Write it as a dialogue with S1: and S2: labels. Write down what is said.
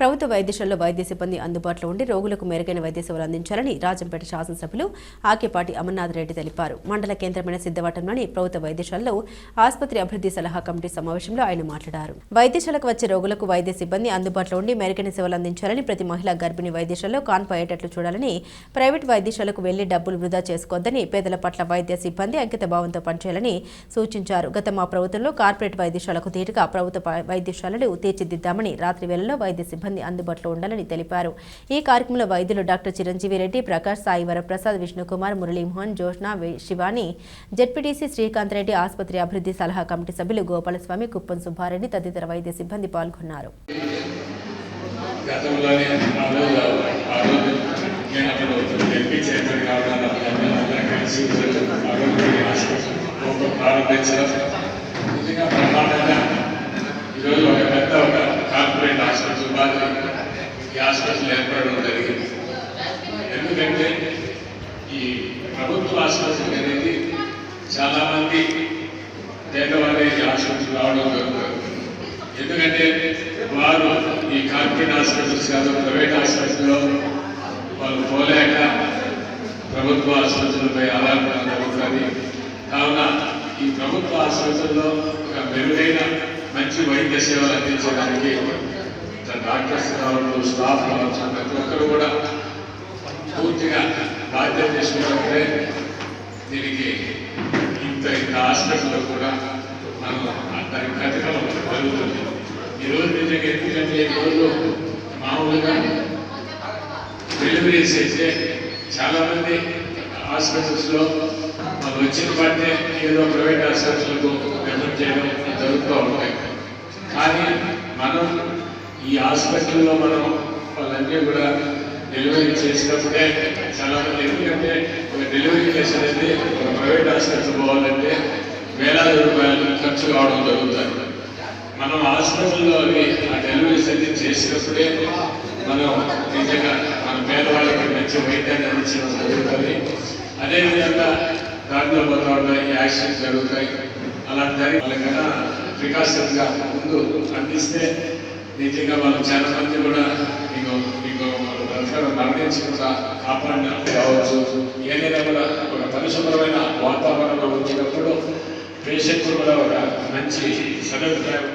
S1: ప్రభుత్వ వైద్యశాలలో వైద్య సిబ్బంది అందుబాటులో ఉండి రోగులకు మెరుగైన వైద్య సేవలు అందించాలని రాజంపేట శాసనసభ్యులు ఆకేపాటి అమర్నాథ్ రెడ్డి తెలిపారు. మండల కేంద్రమైన సిద్ధవటంలోని ప్రభుత్వ వైద్యశాలలో ఆసుపత్రి అభివృద్ధి సలహా కమిటీ సమావేశంలో ఆయన మాట్లాడారు. వైద్యశాలకు వచ్చే రోగులకు వైద్య సిబ్బంది అందుబాటులో ఉండి మెరుగైన సేవలు అందించాలని, ప్రతి మహిళా గర్భిణీ వైద్యశాలలో కాన్పోయేటట్లు చూడాలని, ప్రైవేట్ వైద్యశాలకు వెళ్లి డబ్బులు వృధా చేసుకోవద్దని, పేదల పట్ల వైద్య సిబ్బంది అంకిత భావంతో పనిచేయాలని సూచించారు. గత మా ప్రభుత్వంలో కార్పొరేట్ వైద్యశాలకు ధీటుగా ప్రభుత్వ వైద్యశాలలు తీర్చిదిద్దామని, రాత్రి వేళల్లో వైద్య సిబ్బంది అందుబాటులో ఉండాలని తెలిపారు. ఈ కార్యక్రమంలో వైద్యులు డాక్టర్ చిరంజీవి రెడ్డి, ప్రకాష్, సాయి వరప్రసాద్, విష్ణుకుమార్, మురళీమోహన్, జోష్న, శివాని, జెడ్పీటీసీ శ్రీకాంత్ రెడ్డి, ఆసుపత్రి అభివృద్ధి సలహా కమిటీ సభ్యులు గోపాలస్వామి, కుప్పం సుబ్బారెడ్డి తదితర వైద్య సిబ్బంది పాల్గొన్నారు.
S2: కార్పొరేట్ హాస్పిటల్ మాదిరి ఈ హాస్పిటల్ ఏర్పడడం జరిగింది. ఎందుకంటే ఈ ప్రభుత్వ హాస్పిటల్ అనేది చాలామంది పేదవారి హాస్పిటల్ రావడం జరుగుతుంది. ఎందుకంటే వారు ఈ కార్పొరేట్ హాస్పిటల్స్ కాదు, ప్రైవేట్ హాస్పిటల్లో వాళ్ళు పోలేక ప్రభుత్వ హాస్పిటల్పై ఆధారపడడం జరుగుతుంది. కావున ఈ ప్రభుత్వ హాస్పిటల్లో ఒక మెరుగైన మంచి వైద్య సేవలు అందించడానికి డాక్టర్స్ కావచ్చు, స్టాఫ్ కావచ్చు, ప్రతి ఒక్కరు కూడా పూర్తిగా బాధ్యత తీసుకుంటే దీనికి ఇంత హాస్పిటల్లో కూడా మనం దానికి ప్రతిఫలం జరుగుతుంది. ఈరోజు నిజంగా ఎందుకంటే ఈరోజు మామూలుగా డెలివరీస్ అయితే చాలామంది హాస్పిటల్స్లో మనం వచ్చిన బట్టే ఏదో ప్రైవేట్ హాస్పిటల్కు రెఫర్ చేయడం జరుగుతూ ఉంటాయి. కానీ మనం ఈ హాస్పిటల్లో మనం వాళ్ళన్నీ కూడా డెలివరీ చేసినప్పుడే చాలామంది, ఎందుకంటే ఒక డెలివరీ చేసేది ఒక ప్రైవేట్ హాస్పిటల్ పోవాలంటే వేలాది రూపాయలు ఖర్చు కావడం జరుగుతుంది. మనం హాస్పిటల్లో ఆ డెలివరీస్ అన్ని చేసినప్పుడే మనం నిజంగా మన పేదవాళ్ళకి మంచి వైద్యాన్ని అందించడం జరుగుతుంది. అదేవిధంగా దాంట్లో పోతా ఉంటాయి, యాక్సిడెంట్స్ జరుగుతాయి. అలాంటి జరిగి వాళ్ళకన్నా ప్రికాషన్స్గా ముందు అందిస్తే నిజంగా వాళ్ళు చాలా మంది కూడా మీకు మరణించకుండా కాపాడిన కావచ్చు. ఏదైనా కూడా ఒక పరిశుభ్రమైన వాతావరణంలో వచ్చినప్పుడు పేషెంట్ కూడా ఒక మంచి సదభిప్రాయం